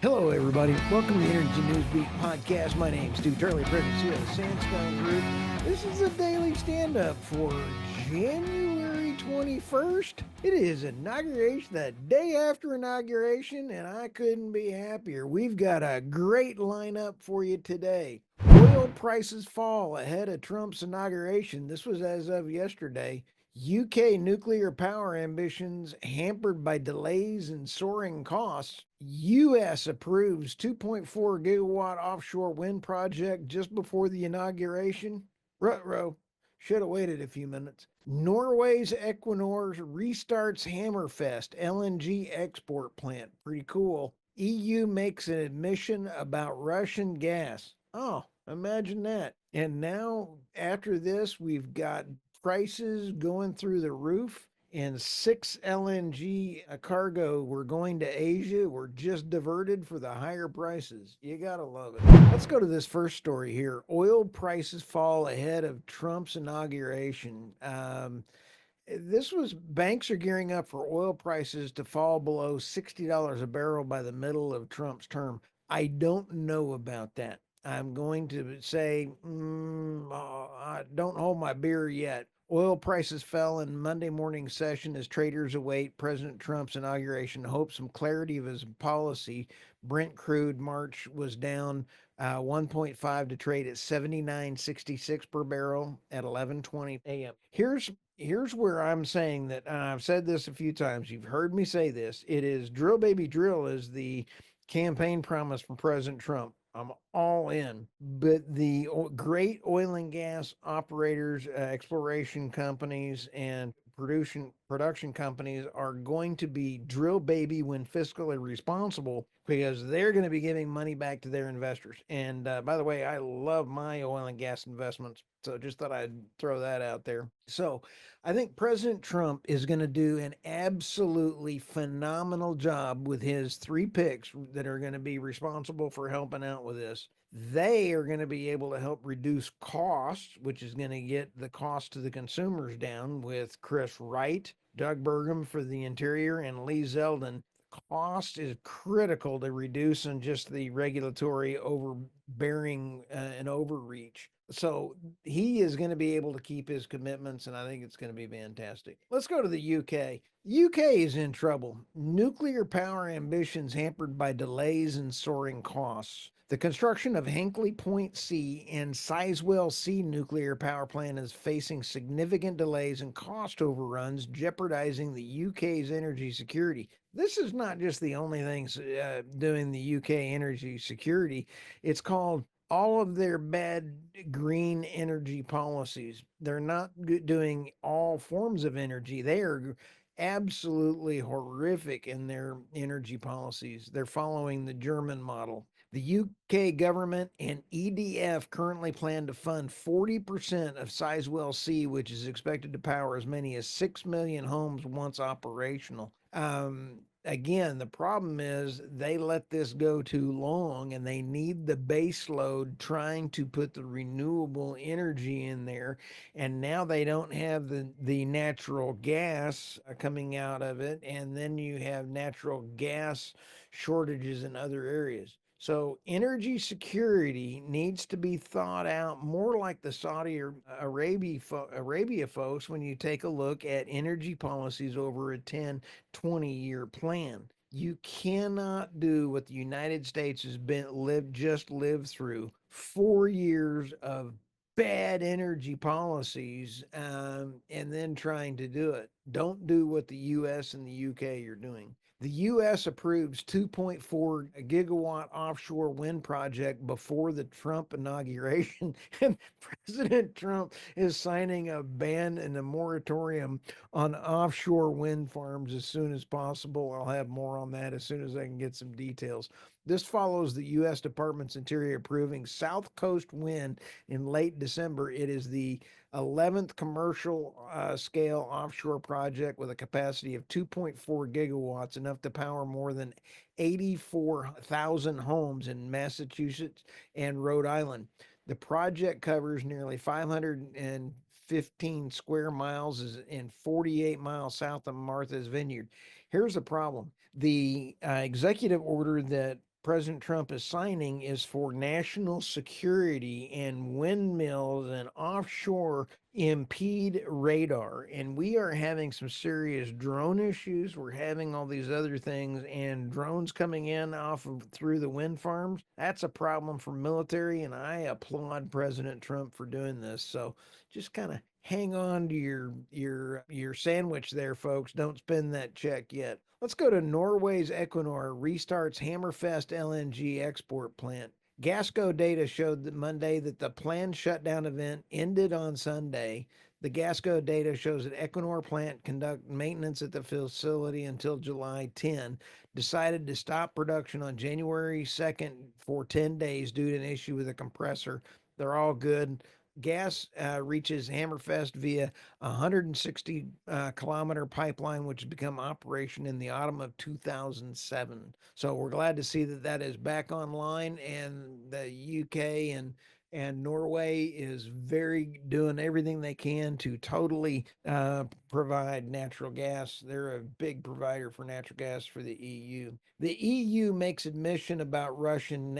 Hello, everybody. Welcome to the Energy News Beat podcast. My name's Stuart Turley, President of the Sandstone Group. This is a daily stand-up for January 21st. It is inauguration, the day after inauguration, and I couldn't be happier. We've got a great lineup for you today. Oil prices fall ahead of Trump's inauguration. This was as of yesterday. UK nuclear power ambitions hampered by delays and soaring costs. US approves 2.4 gigawatt offshore wind project just before the inauguration. Rutro, should have waited a few minutes. Norway's Equinor restarts Hammerfest LNG export plant. Pretty cool. EU makes an admission about Russian gas. Oh, imagine that. And now, after this, we've got prices going through the roof, and 6 LNG cargo were going to Asia were just diverted for the higher prices. You gotta love it. Let's go to this first story here. Oil prices fall ahead of Trump's inauguration. This was banks are gearing up for oil prices to fall below $60 a barrel by the middle of Trump's term. I don't know about that. I'm going to say, don't hold my beer yet. Oil prices fell in Monday morning session as traders await President Trump's inauguration, hope some clarity of his policy. Brent crude March was down 1.5 to trade at 79.66 per barrel at 11:20 a.m. Here's where I'm saying that, and I've said this a few times. You've heard me say this. It is drill, baby, drill is the campaign promise from President Trump. I'm all in. But the great oil and gas operators, exploration companies, and production companies are going to be drill baby when fiscally responsible because they're going to be giving money back to their investors. And by the way, I love my oil and gas investments. So just thought I'd throw that out there. So I think President Trump is going to do an absolutely phenomenal job with his three picks that are going to be responsible for helping out with this. They are going to be able to help reduce costs, which is going to get the cost to the consumers down with Chris Wright, Doug Burgum for the Interior, and Lee Zeldin. Cost is critical to reducing just the regulatory overbearing and overreach. So he is going to be able to keep his commitments, and I think it's going to be fantastic. Let's go to the UK. UK is in trouble. Nuclear power ambitions hampered by delays and soaring costs. The construction of Hinkley Point C and Sizewell C nuclear power plant is facing significant delays and cost overruns, jeopardizing the UK's energy security. This is not just the only things doing the UK energy security. It's called all of their bad green energy policies. They're not doing all forms of energy. They are absolutely horrific in their energy policies. They're following the German model. The UK government and EDF currently plan to fund 40% of Sizewell C, which is expected to power as many as 6 million homes once operational. Again, the problem is they let this go too long and they need the base load trying to put the renewable energy in there. And now they don't have the natural gas coming out of it. And then you have natural gas shortages in other areas. So energy security needs to be thought out more like the Saudi Arabia folks when you take a look at energy policies over a 10, 20-year plan. You cannot do what the United States has just lived through 4 years of bad energy policies and then trying to do it. Don't do what the US and the UK are doing. The U.S. approves 2.4 gigawatt offshore wind project before the Trump inauguration, and President Trump is signing a ban and a moratorium on offshore wind farms as soon as possible. I'll have more on that as soon as I can get some details. This follows the U.S. Department's Interior approving South Coast Wind in late December. It is the 11th commercial scale offshore project with a capacity of 2.4 gigawatts, enough to power more than 84,000 homes in Massachusetts and Rhode Island. The project covers nearly 515 square miles and 48 miles south of Martha's Vineyard. Here's the problem. The executive order that President Trump is signing is for national security, and windmills and offshore impede radar. And we are having some serious drone issues. We're having all these other things, and drones coming in off of through the wind farms. That's a problem for military, and I applaud President Trump for doing this. So just kind of hang on to your sandwich there, folks. Don't spend that check yet. Let's go to Norway's Equinor restarts Hammerfest LNG export plant. Gasco data showed that Monday that the planned shutdown event ended on Sunday. The Gasco data shows that Equinor plant conduct maintenance at the facility until July 10, decided to stop production on January 2nd for 10 days due to an issue with a compressor. They're all good. Gas reaches Hammerfest via a 160 kilometer pipeline, which has become operation in the autumn of 2007. So we're glad to see that that is back online, and the UK and Norway is very doing everything they can to totally provide natural gas. They're a big provider for natural gas for the EU. The EU makes admission about Russian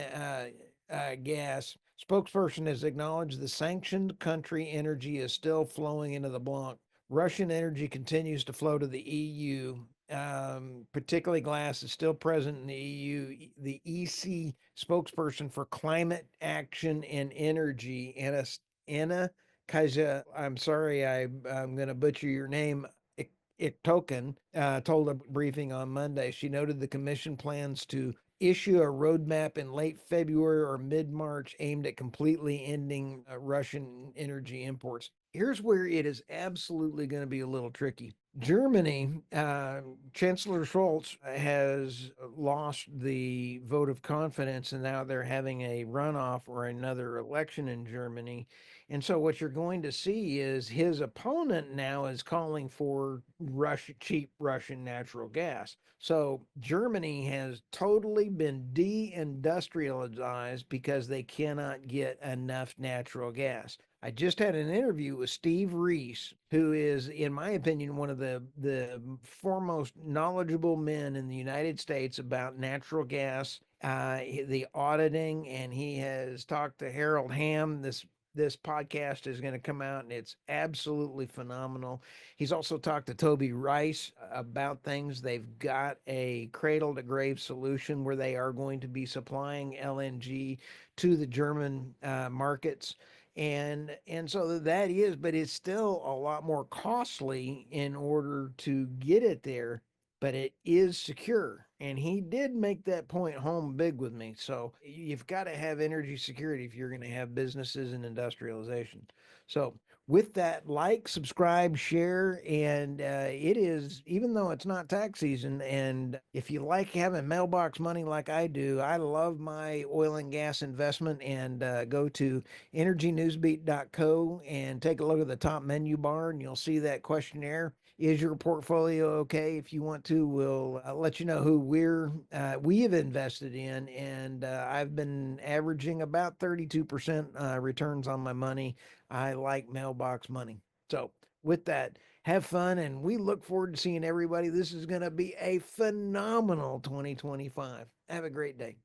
gas. Spokesperson has acknowledged the sanctioned country energy is still flowing into the bloc. Russian energy continues to flow to the EU. Particularly glass is still present in the EU. The EC spokesperson for climate action and energy, Anna Kaja, I'm sorry, I'm going to butcher your name, Iktoken, told a briefing on Monday. She noted the commission plans to issue a roadmap in late February or mid March aimed at completely ending Russian energy imports. Here's where it is absolutely going to be a little tricky. Germany, Chancellor Scholz has lost the vote of confidence, and now they're having a runoff or another election in Germany. And so what you're going to see is his opponent now is calling for cheap Russian natural gas. So Germany has totally been deindustrialized because they cannot get enough natural gas. I just had an interview with Steve Reese, who is, in my opinion, one of the foremost knowledgeable men in the United States about natural gas, the auditing, and he has talked to Harold Hamm. This podcast is going to come out, and it's absolutely phenomenal. He's also talked to Toby Rice about things. They've got a cradle to grave solution where they are going to be supplying LNG to the German markets. And so that is, but it's still a lot more costly in order to get it there, but it is secure. And he did make that point home big with me. So you've got to have energy security if you're going to have businesses and industrialization. So with that, like, subscribe, share, and it is, even though it's not tax season, and if you like having mailbox money like I do, I love my oil and gas investment, and go to energynewsbeat.co and take a look at the top menu bar, and you'll see that questionnaire. Is your portfolio okay? If you want to, we'll let you know who we have invested in, and I've been averaging about 32% returns on my money. I like mailbox money. So with that, have fun, and we look forward to seeing everybody. This is going to be a phenomenal 2025. Have a great day.